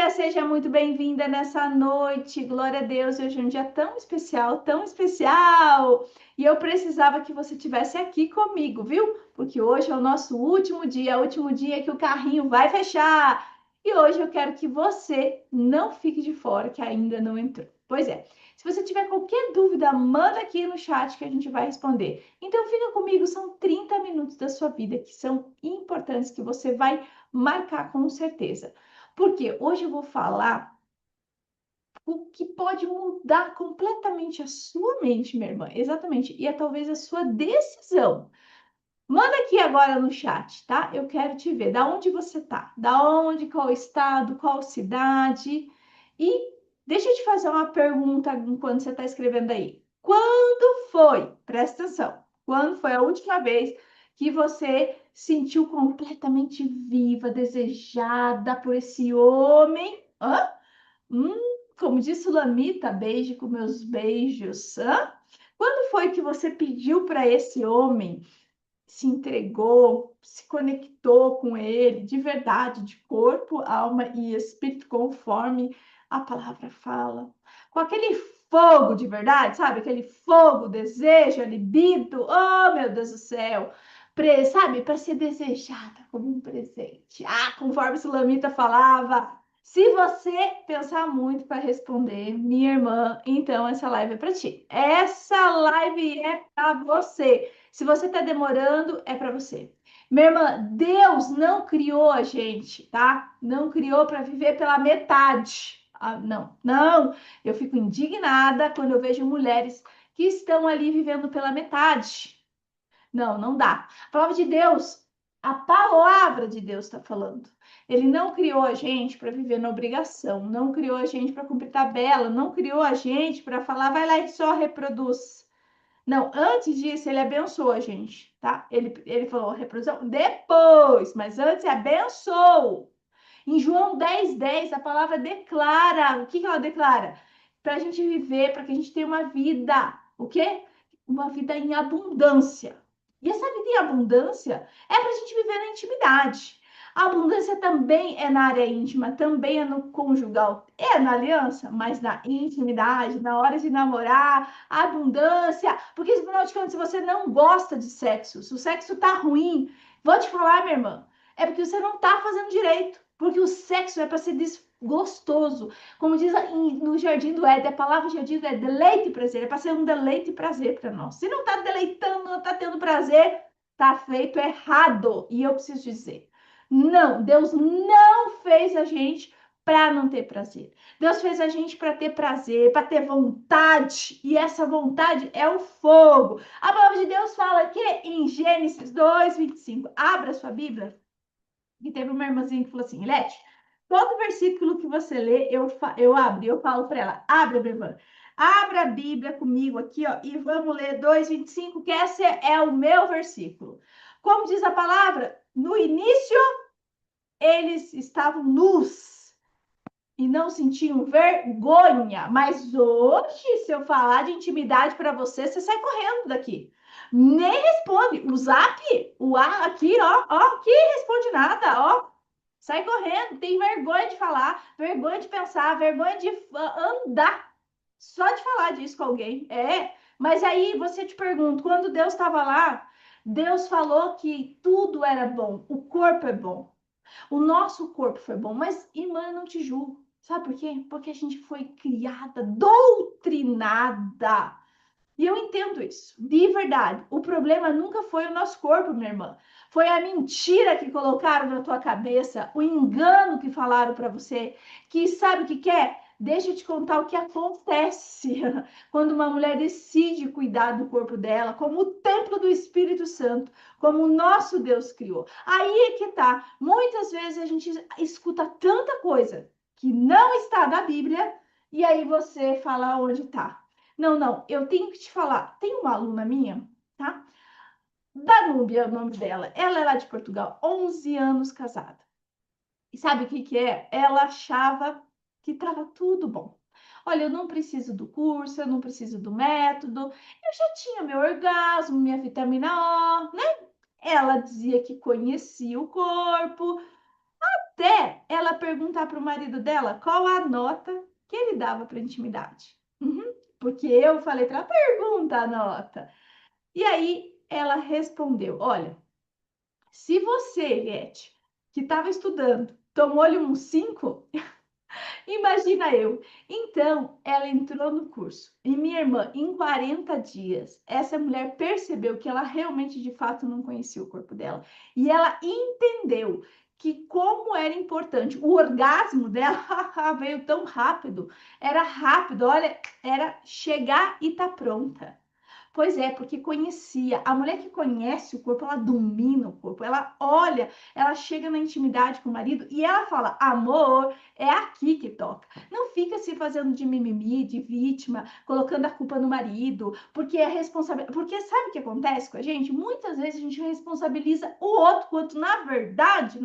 dia, seja muito bem-vinda nessa noite. Glória a Deus, hoje é um dia tão especial, tão especial. E eu precisava que você estivesse aqui comigo, viu? Porque hoje é o nosso último dia que o carrinho vai fechar. E hoje eu quero que você não fique de fora, que ainda não entrou. Pois é, se você tiver qualquer dúvida, manda aqui no chat que a gente vai responder. Então fica comigo, são 30 minutos da sua vida que são importantes, que você vai marcar com certeza. Porque hoje eu vou falar o que pode mudar completamente a sua mente, minha irmã. Exatamente. E é talvez a sua decisão. Manda aqui agora no chat, tá? Eu quero te ver. Da onde você tá? Da onde, qual estado, qual cidade? E deixa eu te fazer uma pergunta enquanto você está escrevendo aí. Quando foi? Presta atenção. Quando foi a última vez que você sentiu completamente viva, desejada por esse homem? Hã? Hum, como disse Sulamita, beije com meus beijos. Hã? Quando foi que você pediu para esse homem, se entregou, se conectou com ele de verdade, de corpo, alma e espírito, conforme a palavra fala? Com aquele fogo de verdade, sabe? Aquele fogo, desejo, libido. Oh, meu Deus do céu! Sabe? Para ser desejada como um presente. Ah, conforme Sulamita falava. Se você pensar muito para responder, minha irmã, então essa live é para ti. Essa live é para você. Se você está demorando, é para você. Minha irmã, Deus não criou a gente, tá? Não criou para viver pela metade. Ah, não, não. Eu fico indignada quando eu vejo mulheres que estão ali vivendo pela metade. Não, não dá. A palavra de Deus está falando. Ele não criou a gente para viver na obrigação, não criou a gente para cumprir tabela, não criou a gente para falar, vai lá e só reproduz. Não, antes disso, ele abençoou a gente, tá? Ele falou reprodução depois, mas antes abençoou. Em João 10:10, a palavra declara. O que que ela declara? Para a gente viver, para que a gente tenha uma vida. O quê? Uma vida em abundância. E essa vida em abundância é para a gente viver na intimidade. A abundância também é na área íntima, também é no conjugal, é na aliança, mas na intimidade, na hora de namorar, a abundância. Porque, afinal de contas, se você não gosta de sexo, se o sexo tá ruim, vou te falar, minha irmã, é porque você não tá fazendo direito. Porque o sexo é para ser gostoso. Como diz no Jardim do Éden, a palavra Jardim do Éden, deleite e prazer. É para ser um deleite e prazer para nós. Se não está deleitando, não está tendo prazer, está feito errado. E eu preciso dizer, não, Deus não fez a gente para não ter prazer. Deus fez a gente para ter prazer, para ter vontade. E essa vontade é o fogo. A palavra de Deus fala que em Gênesis 2:25. Abra sua Bíblia. E teve uma irmãzinha que falou assim, Ilete, todo versículo que você lê, eu abro, eu falo para ela, abre, minha irmã, abra a Bíblia comigo aqui, ó, e vamos ler 2:25, que esse é o meu versículo. Como diz a palavra, no início eles estavam nus e não sentiam vergonha, mas hoje, se eu falar de intimidade para você, você sai correndo daqui. Nem responde. O zap, o A aqui, ó, que responde nada, ó. Sai correndo, tem vergonha de falar, vergonha de pensar, vergonha de andar. Só de falar disso com alguém. É, mas aí você te pergunta, quando Deus estava lá, Deus falou que tudo era bom, o corpo é bom. O nosso corpo foi bom, mas irmã, eu não te julgo. Sabe por quê? Porque a gente foi criada, doutrinada. E eu entendo isso, de verdade. O problema nunca foi o nosso corpo, minha irmã. Foi a mentira que colocaram na tua cabeça, o engano que falaram para você, que sabe o que quer? Deixa eu te contar o que acontece quando uma mulher decide cuidar do corpo dela, como o templo do Espírito Santo, como o nosso Deus criou. Aí é que tá. Muitas vezes a gente escuta tanta coisa que não está na Bíblia, e aí você fala onde está. Não, não, eu tenho que te falar. Tem uma aluna minha, tá? Danúbia é o nome dela. Ela é lá de Portugal, 11 anos casada. E sabe o que que é? Ela achava que estava tudo bom. Olha, eu não preciso do curso, eu não preciso do método. Eu já tinha meu orgasmo, minha vitamina O, né? Ela dizia que conhecia o corpo, até ela perguntar para o marido dela qual a nota que ele dava para intimidade. Porque eu falei para ela, pergunta a nota. E aí ela respondeu, olha, se você, Eliette, que estava estudando, tomou-lhe um 5, imagina eu. Então, ela entrou no curso. E minha irmã, em 40 dias, essa mulher percebeu que ela realmente, de fato, não conhecia o corpo dela. E ela entendeu que como era importante. O orgasmo dela veio tão rápido. Era rápido, olha, era chegar e tá pronta. Pois é, porque conhecia. A mulher que conhece o corpo, ela domina o corpo. Ela olha, ela chega na intimidade com o marido e ela fala: amor, é aqui que toca. Não fica se fazendo de mimimi, de vítima, colocando a culpa no marido, porque é responsável. Porque sabe o que acontece com a gente? Muitas vezes a gente responsabiliza o outro, quando na verdade,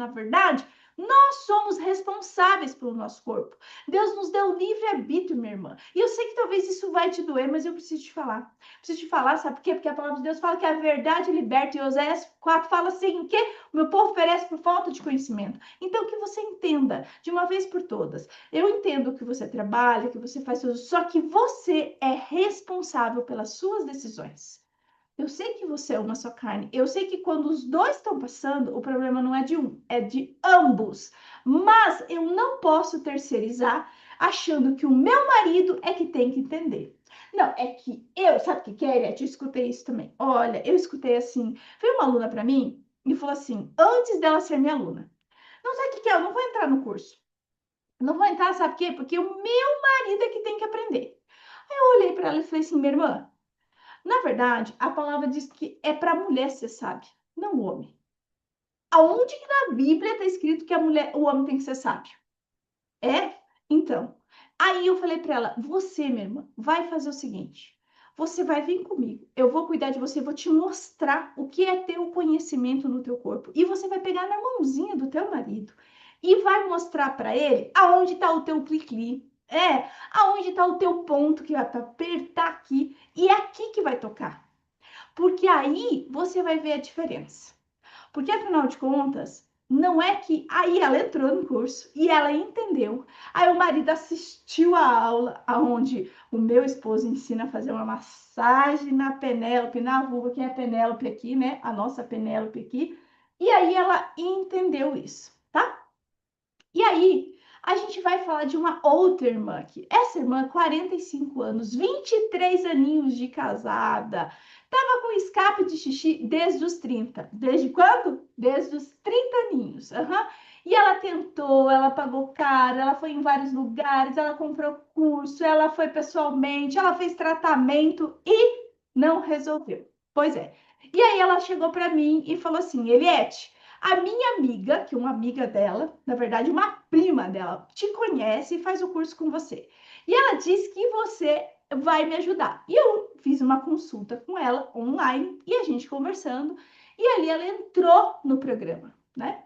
nós somos responsáveis pelo nosso corpo. Deus nos deu livre-arbítrio, minha irmã. E eu sei que talvez isso vai te doer, mas eu preciso te falar. Preciso te falar, sabe por quê? Porque a palavra de Deus fala que a verdade liberta. E Oséias 4 fala assim, que o meu povo perece por falta de conhecimento. Então, que você entenda, de uma vez por todas. Eu entendo que você trabalha, que você faz tudo, só que você é responsável pelas suas decisões. Eu sei que você é uma só carne. Eu sei que quando os dois estão passando, o problema não é de um, é de ambos. Mas eu não posso terceirizar achando que o meu marido é que tem que entender. Não, é que eu, sabe o que que é, Eliette? Eu escutei isso também. Olha, eu escutei assim, veio uma aluna para mim e falou assim, antes dela ser minha aluna, não sei o que que é, eu não vou entrar no curso. Não vou entrar, sabe por quê? Porque o meu marido é que tem que aprender. Aí eu olhei para ela e falei assim, minha irmã, na verdade, a palavra diz que é para a mulher ser sábia, não o homem. Aonde que na Bíblia está escrito que a mulher, o homem tem que ser sábio? É? Então. Aí eu falei para ela: você, minha irmã, vai fazer o seguinte. Você vai vir comigo. Eu vou cuidar de você, vou te mostrar o que é ter o conhecimento no teu corpo. E você vai pegar na mãozinha do teu marido e vai mostrar para ele aonde está o teu cli-cli. Aonde está o teu ponto que vai apertar aqui e é aqui que vai tocar. Porque aí você vai ver a diferença. Porque, afinal de contas, não é que. Aí ela entrou no curso e ela entendeu. Aí o marido assistiu a aula, onde o meu esposo ensina a fazer uma massagem na Penélope, na vulva, que é a Penélope aqui, né? A nossa Penélope aqui. E aí ela entendeu isso, tá? E aí, a gente vai falar de uma outra irmã aqui. Essa irmã, 45 anos, 23 aninhos de casada, tava com escape de xixi desde os 30. Desde quando? Desde os 30 aninhos. E ela tentou, ela pagou caro, ela foi em vários lugares, ela comprou curso, ela foi pessoalmente, ela fez tratamento e não resolveu. Pois é. E aí ela chegou para mim e falou assim, Eliette, a minha amiga, que é uma amiga dela, na verdade, uma prima dela, te conhece e faz o curso com você. E ela disse que você vai me ajudar. E eu fiz uma consulta com ela online e a gente conversando. E ali ela entrou no programa, né?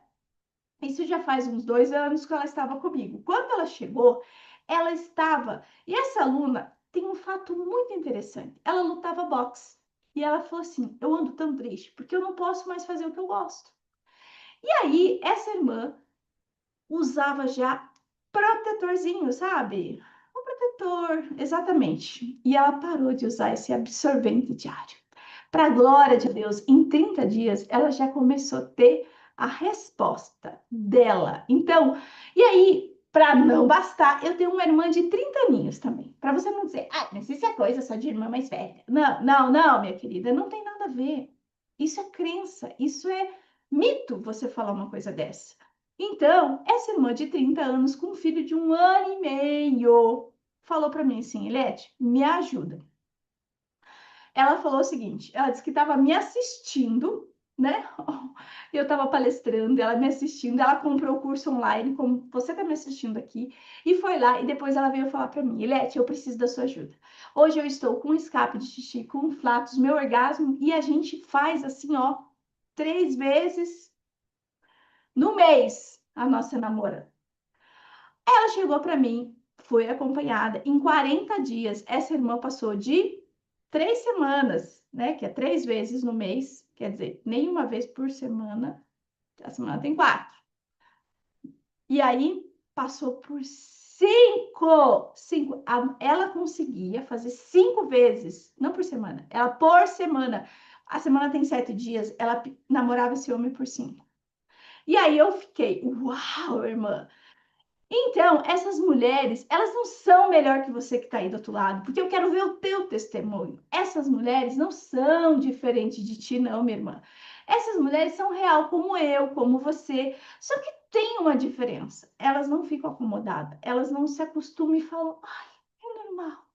Isso já faz uns 2 anos que ela estava comigo. Quando ela chegou, ela estava. E essa aluna tem um fato muito interessante. Ela lutava boxe. E ela falou assim: eu ando tão triste porque eu não posso mais fazer o que eu gosto. E aí, essa irmã usava já protetorzinho, sabe? Um protetor, exatamente. E ela parou de usar esse absorvente diário. Para a glória de Deus, em 30 dias, ela já começou a ter a resposta dela. Então, e aí, para não bastar, eu tenho uma irmã de 30 aninhos também. Para você não dizer, mas isso é coisa só de irmã mais velha. Não, não, não, minha querida, não tem nada a ver. Isso é crença, isso é mito você falar uma coisa dessa. Então, essa irmã de 30 anos com um filho de 1 ano e meio falou para mim assim, Eliette, me ajuda. Ela falou o seguinte, ela disse que estava me assistindo, né? Eu estava palestrando, ela me assistindo, ela comprou o curso online, como você está me assistindo aqui, e foi lá, e depois ela veio falar para mim, Eliette, eu preciso da sua ajuda. Hoje eu estou com escape de xixi, com flatos, meu orgasmo, e a gente faz assim, ó, 3 vezes no mês, a nossa namorada. Ela chegou para mim, foi acompanhada. Em 40 dias, essa irmã passou de 3 semanas, né? Que é 3 vezes no mês, quer dizer, nem uma vez por semana. A semana tem 4. E aí, passou por cinco. Ela conseguia fazer 5 vezes, não por semana, ela por semana. A semana tem 7 dias, ela namorava esse homem por 5. E aí eu fiquei, uau, irmã. Então, essas mulheres, elas não são melhor que você que está aí do outro lado, porque eu quero ver o teu testemunho. Essas mulheres não são diferentes de ti, não, minha irmã. Essas mulheres são real como eu, como você. Só que tem uma diferença. Elas não ficam acomodadas, elas não se acostumam e falam, ai, é normal.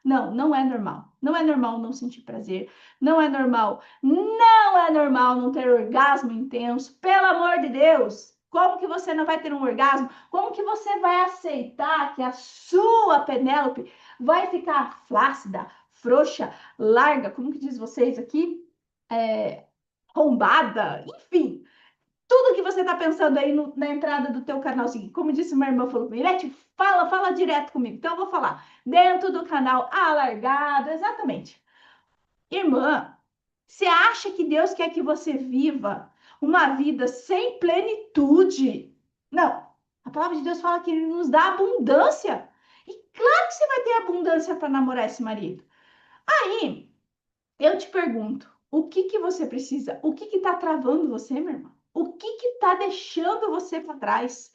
Não, não é normal. Não é normal não sentir prazer. Não é normal. Não é normal não ter orgasmo intenso. Pelo amor de Deus. Como que você não vai ter um orgasmo? Como que você vai aceitar que a sua Penélope vai ficar flácida, frouxa, larga? Como que diz vocês aqui? Rombada? Enfim, tudo que você está pensando aí na entrada do teu canal, assim, como disse minha irmã, falou, Mirete, fala direto comigo. Então, eu vou falar dentro do canal alargado, exatamente. Irmã, você acha que Deus quer que você viva uma vida sem plenitude? Não. A palavra de Deus fala que Ele nos dá abundância. E claro que você vai ter abundância para namorar esse marido. Aí, eu te pergunto, o que que você precisa? O que que tá travando você, minha irmã? O que que tá deixando você para trás?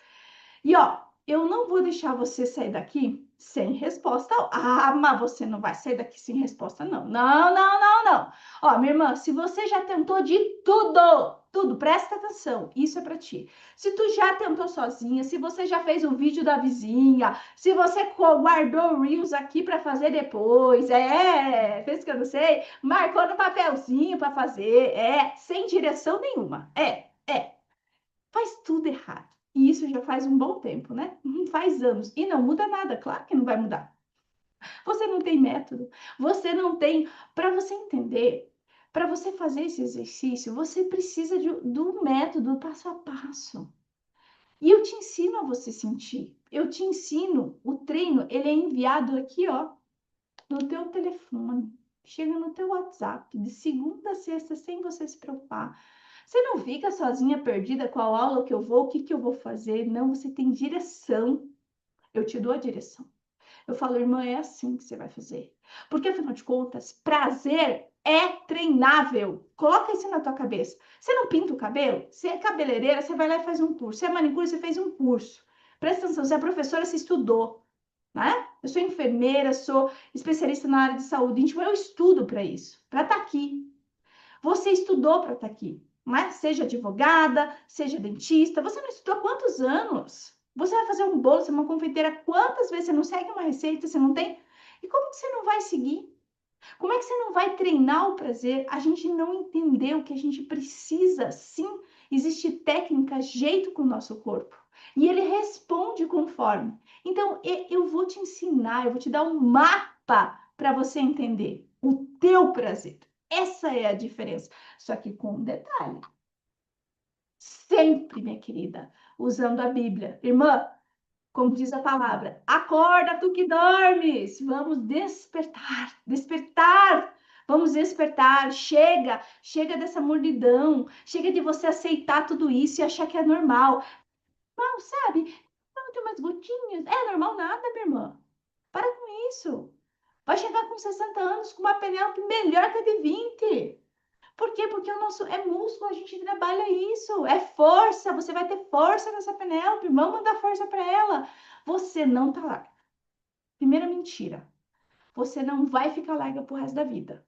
E ó, eu não vou deixar você sair daqui sem resposta. Ah, mas você não vai sair daqui sem resposta, não. Não, não, não, não. Ó, minha irmã, se você já tentou de tudo, presta atenção. Isso é para ti. Se tu já tentou sozinha, se você já fez o vídeo da vizinha, se você guardou o Reels aqui para fazer depois, fez que eu não sei, marcou no papelzinho para fazer, sem direção nenhuma. Faz tudo errado. E isso já faz um bom tempo, né? Faz anos. E não muda nada, claro que não vai mudar. Você não tem método, você não tem. Para você entender, para você fazer esse exercício, você precisa do método passo a passo. E eu te ensino a você sentir. Eu te ensino. O treino, ele é enviado aqui, ó, no teu telefone. Chega no teu WhatsApp, de segunda a sexta, sem você se preocupar. Você não fica sozinha, perdida, qual aula que eu vou, o que que eu vou fazer. Não, você tem direção. Eu te dou a direção. Eu falo, irmã, é assim que você vai fazer. Porque, afinal de contas, prazer é treinável. Coloca isso na tua cabeça. Você não pinta o cabelo? Você é cabeleireira, você vai lá e faz um curso. Você é manicure, você fez um curso. Presta atenção, você é professora, você estudou, né? Eu sou enfermeira, sou especialista na área de saúde íntima, eu estudo para isso, para estar aqui. Você estudou para estar aqui, né? Seja advogada, seja dentista. Você não estudou há quantos anos? Você vai fazer um bolo, você é uma confeiteira, quantas vezes você não segue uma receita, você não tem? E como que você não vai seguir? Como é que você não vai treinar o prazer? A gente não entendeu que a gente precisa, sim, existe técnica, jeito com o nosso corpo. E ele responde conforme. Então, eu vou te ensinar, eu vou te dar um mapa para você entender o teu prazer. Essa é a diferença. Só que com um detalhe. Sempre, minha querida, usando a Bíblia. Irmã, como diz a palavra, acorda tu que dormes, vamos despertar, despertar, vamos despertar, chega dessa mornidão, chega de você aceitar tudo isso e achar que é normal. Não, sabe? Não tem umas gotinhas, é normal nada, minha irmã. Para com isso. Vai chegar com 60 anos com uma Penélope melhor que a de 20. Por quê? Porque o nosso é músculo, a gente trabalha isso, é força, você vai ter força nessa Penélope, vamos dar força para ela. Você não tá larga. Primeira mentira, você não vai ficar larga pro resto da vida.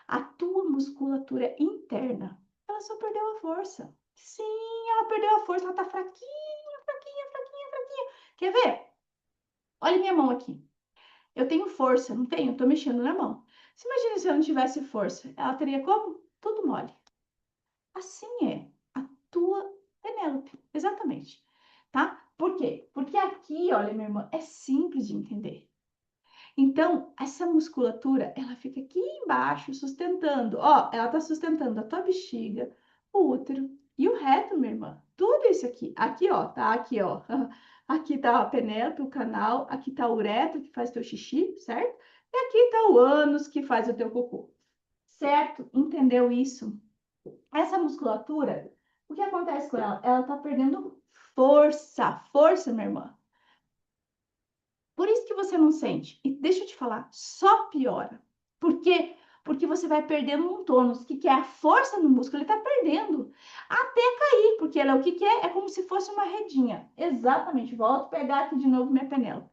A tua musculatura interna, ela só perdeu a força. Sim, ela perdeu a força, ela tá fraquinha, fraquinha, fraquinha, fraquinha. Quer ver? Olha minha mão aqui. Eu tenho força, não tenho? Eu tô mexendo na mão. Você imagina se eu não tivesse força? Ela teria como? Tudo mole. Assim é a tua Penélope, exatamente, tá? Por quê? Porque aqui, olha, minha irmã, é simples de entender. Então, essa musculatura, ela fica aqui embaixo, sustentando, ó, ela tá sustentando a tua bexiga, o útero e o reto, minha irmã. Tudo isso aqui, ó, tá? Aqui, ó. Aqui tá a Penélope, o canal, aqui tá o uretra que faz teu xixi, certo? E aqui tá o ânus que faz o teu cocô. Certo? Entendeu isso? Essa musculatura, o que acontece com ela? Ela tá perdendo força, força, minha irmã. Por isso que você não sente. E deixa eu te falar, só piora. Por quê? Porque você vai perdendo um tônus. O que é a força no músculo? Ele está perdendo. Até cair, porque ele, o que é? É como se fosse uma redinha. Exatamente. Volto a pegar aqui de novo minha panela.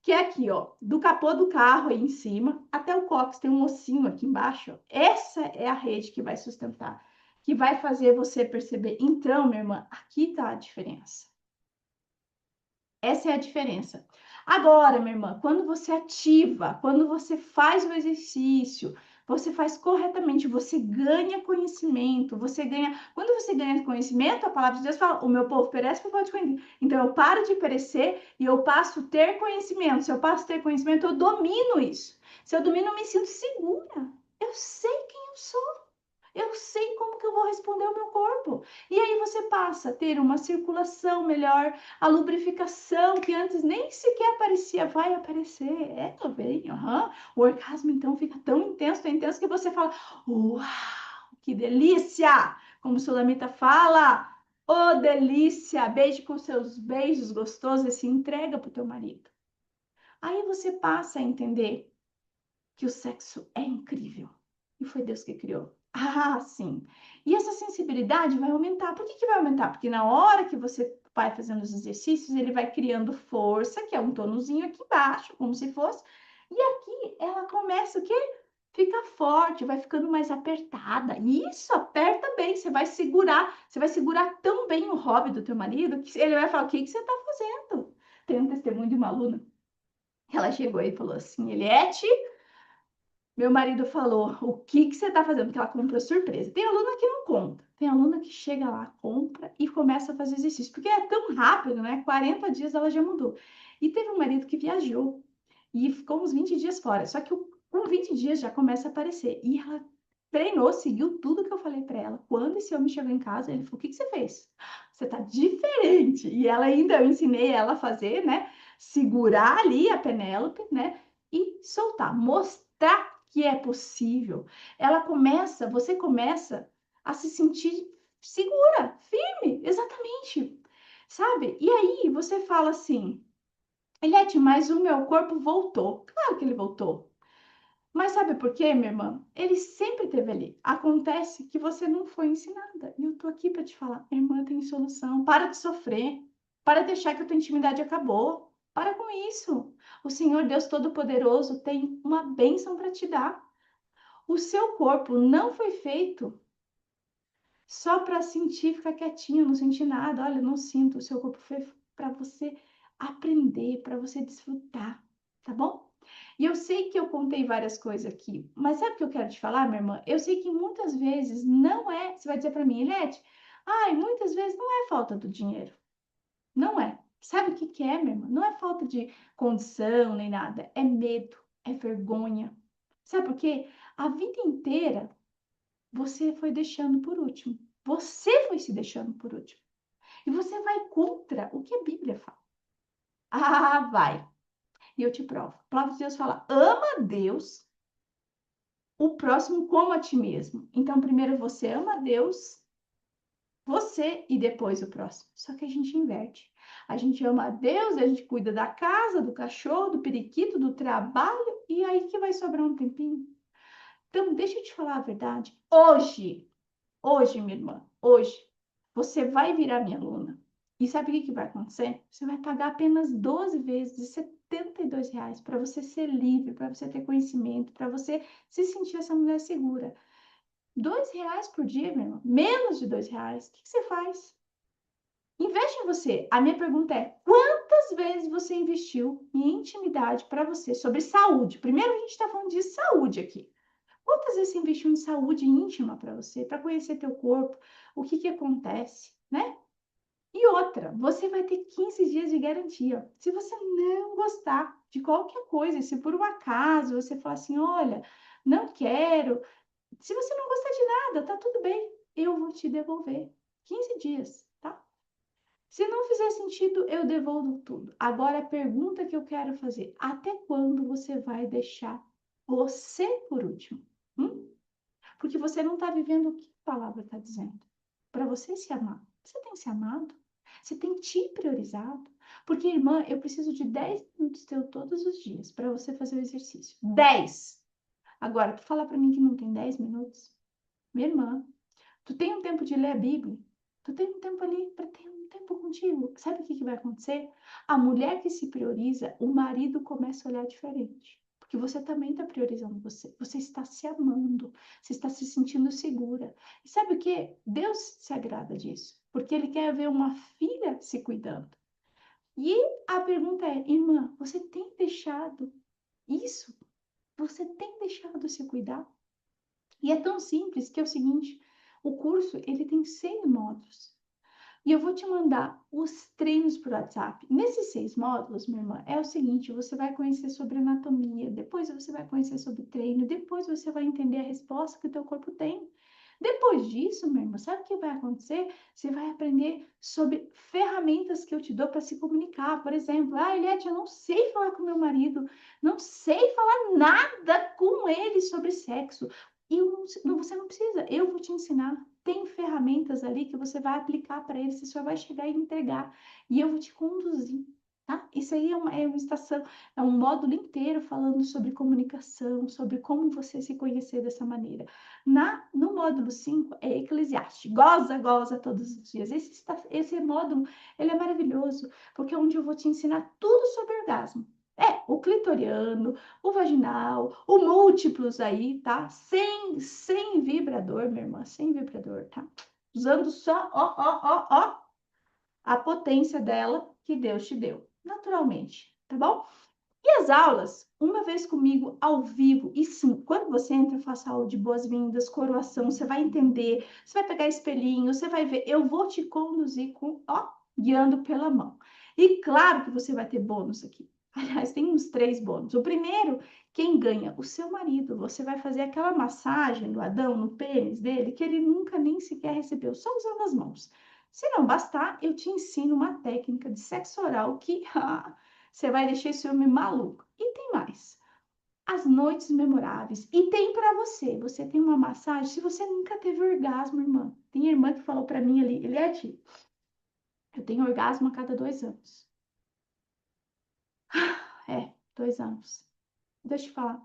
Que é aqui, ó, do capô do carro aí em cima até o cóccix, tem um ossinho aqui embaixo. Ó. Essa é a rede que vai sustentar, que vai fazer você perceber. Então, minha irmã, aqui tá a diferença. Essa é a diferença. Agora, minha irmã, quando você ativa, quando você faz o exercício, você faz corretamente, você ganha conhecimento, você ganha. Quando você ganha conhecimento, a palavra de Deus fala: o meu povo perece por falta de conhecimento. Então, eu paro de perecer e eu passo a ter conhecimento. Se eu passo a ter conhecimento, eu domino isso. Se eu domino, eu me sinto segura. Eu sei quem eu sou. Eu sei como que eu vou responder ao meu corpo. E aí você passa a ter uma circulação melhor, a lubrificação que antes nem sequer aparecia, vai aparecer. É, tô bem, uhum. O orgasmo então fica tão intenso que você fala, uau, que delícia! Como o Sulamita fala, ô delícia, beije com seus beijos gostosos e se entrega pro teu marido. Aí você passa a entender que o sexo é incrível. E foi Deus que criou. Ah, sim. E essa sensibilidade vai aumentar. Por que vai aumentar? Porque na hora que você vai fazendo os exercícios, ele vai criando força, que é um tônusinho aqui embaixo, como se fosse. E aqui ela começa o quê? Fica forte, vai ficando mais apertada. E isso aperta bem, você vai segurar tão bem o hobby do teu marido que ele vai falar: o que você está fazendo? Tem um testemunho de uma aluna. Ela chegou e falou assim: Eliette, meu marido falou, o que você tá fazendo? Porque ela compra surpresa. Tem aluna que não conta. Tem aluna que chega lá, compra e começa a fazer exercício. Porque é tão rápido, né? 40 dias ela já mudou. E teve um marido que viajou e ficou uns 20 dias fora. Só que com 20 dias já começa a aparecer. E ela treinou, seguiu tudo que eu falei para ela. Quando esse homem chegou em casa, ele falou, o que você fez? Você tá diferente. E ela ainda, eu ensinei ela a fazer, né? Segurar ali a Penélope, né? E soltar, mostrar que é possível. Você começa a se sentir segura, firme, exatamente. Sabe? E aí você fala assim, Eliette, mas o meu corpo voltou. Claro que ele voltou. Mas sabe por quê, minha irmã? Ele sempre esteve ali. Acontece que você não foi ensinada. E eu tô aqui para te falar, irmã, tem solução. Para de sofrer. Para de achar que a tua intimidade acabou. Para com isso. O Senhor Deus Todo-Poderoso tem uma bênção para te dar. O seu corpo não foi feito só para sentir, ficar quietinho, não sentir nada. Olha, não sinto. O seu corpo foi para você aprender, para você desfrutar, tá bom? E eu sei que eu contei várias coisas aqui, mas sabe o que eu quero te falar, minha irmã? Eu sei que muitas vezes não é. Você vai dizer para mim, Eliette, ai, muitas vezes não é falta do dinheiro. Não é. Sabe o que que é, minha irmã? Não é falta de condição nem nada. É medo, é vergonha. Sabe por quê? A vida inteira você foi deixando por último. Você foi se deixando por último. E você vai contra o que a Bíblia fala. Ah, vai. E eu te provo. A palavra de Deus fala: ama a Deus, o próximo como a ti mesmo. Então, primeiro você ama a Deus, você e depois o próximo. Só que a gente inverte. A gente ama a Deus, a gente cuida da casa, do cachorro, do periquito, do trabalho, e aí que vai sobrar um tempinho. Então, deixa eu te falar a verdade. Hoje, minha irmã, hoje, você vai virar minha aluna. E sabe o que vai acontecer? Você vai pagar apenas 12 vezes de R$ 72 para você ser livre, para você ter conhecimento, para você se sentir essa mulher segura. R$ 2 por dia, meu irmão. Menos de R$ 2. O que você faz? Investe em você. A minha pergunta é: quantas vezes você investiu em intimidade para você sobre saúde? Primeiro, a gente está falando de saúde aqui. Quantas vezes você investiu em saúde íntima para você, para conhecer teu corpo, o que que acontece, né? E outra, você vai ter 15 dias de garantia. Se você não gostar de qualquer coisa, se por um acaso você falar assim, olha, não quero, se você não gostar de nada, tá tudo bem, eu vou te devolver. 15 dias, tá? Se não fizer sentido, eu devolvo tudo. Agora a pergunta que eu quero fazer, até quando você vai deixar você por último? Hum? Porque você não está vivendo o que a palavra está dizendo. Para você se amar. Você tem se amado? Você tem te priorizado? Porque, irmã, eu preciso de 10 minutos teu todos os dias para você fazer o exercício. 10! Agora, tu falar para mim que não tem 10 minutos? Minha irmã, tu tem um tempo de ler a Bíblia? Tu tem um tempo ali para ter um tempo contigo? Sabe o que vai acontecer? A mulher que se prioriza, o marido começa a olhar diferente. Porque você também está priorizando você. Você está se amando. Você está se sentindo segura. E sabe o que? Deus se agrada disso. Porque Ele quer ver uma filha se cuidando. E a pergunta é, irmã, você tem deixado isso? Você tem deixado se cuidar? E é tão simples que é o seguinte, o curso, ele tem 6 módulos. E eu vou te mandar os treinos por WhatsApp. Nesses 6 módulos, minha irmã, é o seguinte, você vai conhecer sobre anatomia, depois você vai conhecer sobre treino, depois você vai entender a resposta que o teu corpo tem. Depois disso, minha irmã, sabe o que vai acontecer? Você vai aprender sobre ferramentas que eu te dou para se comunicar. Por exemplo, Eliette, eu não sei falar com meu marido, não sei falar nada com ele sobre sexo. E você não precisa, eu vou te ensinar. Tem ferramentas ali que você vai aplicar para ele, você só vai chegar e entregar. E eu vou te conduzir, tá? Isso aí é uma estação, é um módulo inteiro falando sobre comunicação, sobre como você se conhecer dessa maneira. No módulo 5 é Eclesiastes. Goza, goza todos os dias. Esse módulo, ele é maravilhoso, porque é onde eu vou te ensinar tudo sobre orgasmo. O clitoriano, o vaginal, o múltiplos aí, tá? Sem vibrador, minha irmã, sem vibrador, tá? Usando só, a potência dela que Deus te deu, naturalmente, tá bom? E as aulas, uma vez comigo ao vivo, e sim, quando você entra, faça aula de boas-vindas, coroação, você vai entender, você vai pegar espelhinho, você vai ver, eu vou te conduzir guiando pela mão. E claro que você vai ter bônus aqui. Aliás, tem uns 3 bônus. O primeiro, quem ganha? O seu marido. Você vai fazer aquela massagem do Adão no pênis dele que ele nunca nem sequer recebeu, só usando as mãos. Se não bastar, eu te ensino uma técnica de sexo oral que você vai deixar esse homem maluco. E tem mais. As noites memoráveis. E tem para você. Você tem uma massagem. Se você nunca teve orgasmo, irmã. Tem irmã que falou para mim ali, Eliette, eu tenho orgasmo a cada 2 anos. 2 anos. Deixa eu te falar.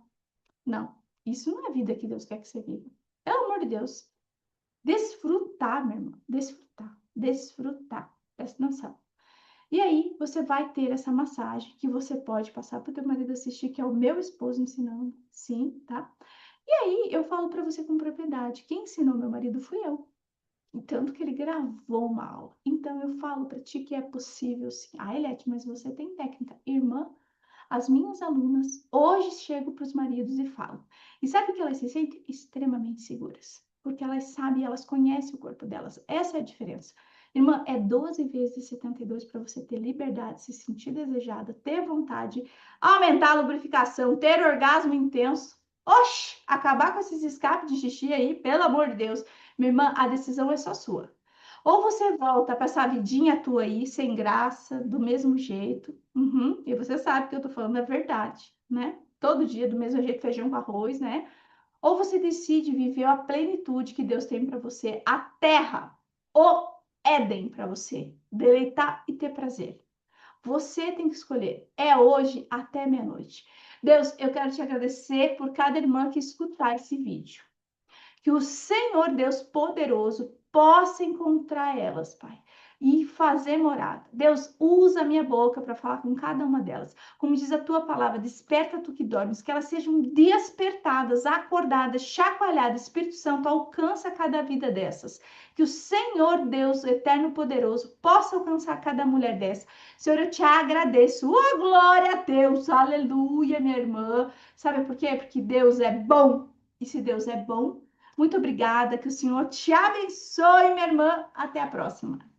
Não, isso não é a vida que Deus quer que você viva. Pelo amor de Deus. Desfrutar, meu irmão. Desfrutar. Desfrutar. Presta atenção. E aí, você vai ter essa massagem que você pode passar para o teu marido assistir, que é o meu esposo ensinando. Sim, tá? E aí, eu falo para você com propriedade. Quem ensinou meu marido fui eu. E tanto que ele gravou uma aula. Então, eu falo para ti que é possível sim. Eliette, mas você tem técnica. Irmã, as minhas alunas hoje chegam para os maridos e falam. E sabe que elas se sentem extremamente seguras? Porque elas sabem, elas conhecem o corpo delas. Essa é a diferença. Irmã, é 12 vezes 72 para você ter liberdade, se sentir desejada, ter vontade, aumentar a lubrificação, ter orgasmo intenso. Oxi, acabar com esses escapes de xixi aí, pelo amor de Deus. Minha irmã, a decisão é só sua. Ou você volta para essa vidinha tua aí, sem graça, do mesmo jeito. E você sabe que eu tô falando a verdade, né? Todo dia, do mesmo jeito, feijão com arroz, né? Ou você decide viver a plenitude que Deus tem para você, a terra, o Éden para você, deleitar e ter prazer. Você tem que escolher. É hoje até meia-noite. Deus, eu quero te agradecer por cada irmã que escutar esse vídeo. Que o Senhor Deus poderoso possa encontrar elas, Pai, e fazer morada. Deus, usa a minha boca para falar com cada uma delas. Como diz a tua palavra, desperta tu que dormes, que elas sejam despertadas, acordadas, chacoalhadas. Espírito Santo, alcança cada vida dessas. Que o Senhor Deus, eterno poderoso, possa alcançar cada mulher dessa. Senhor, eu te agradeço. Oh, glória a Deus. Aleluia, minha irmã. Sabe por quê? Porque Deus é bom. E se Deus é bom, muito obrigada, que o Senhor te abençoe, minha irmã. Até a próxima.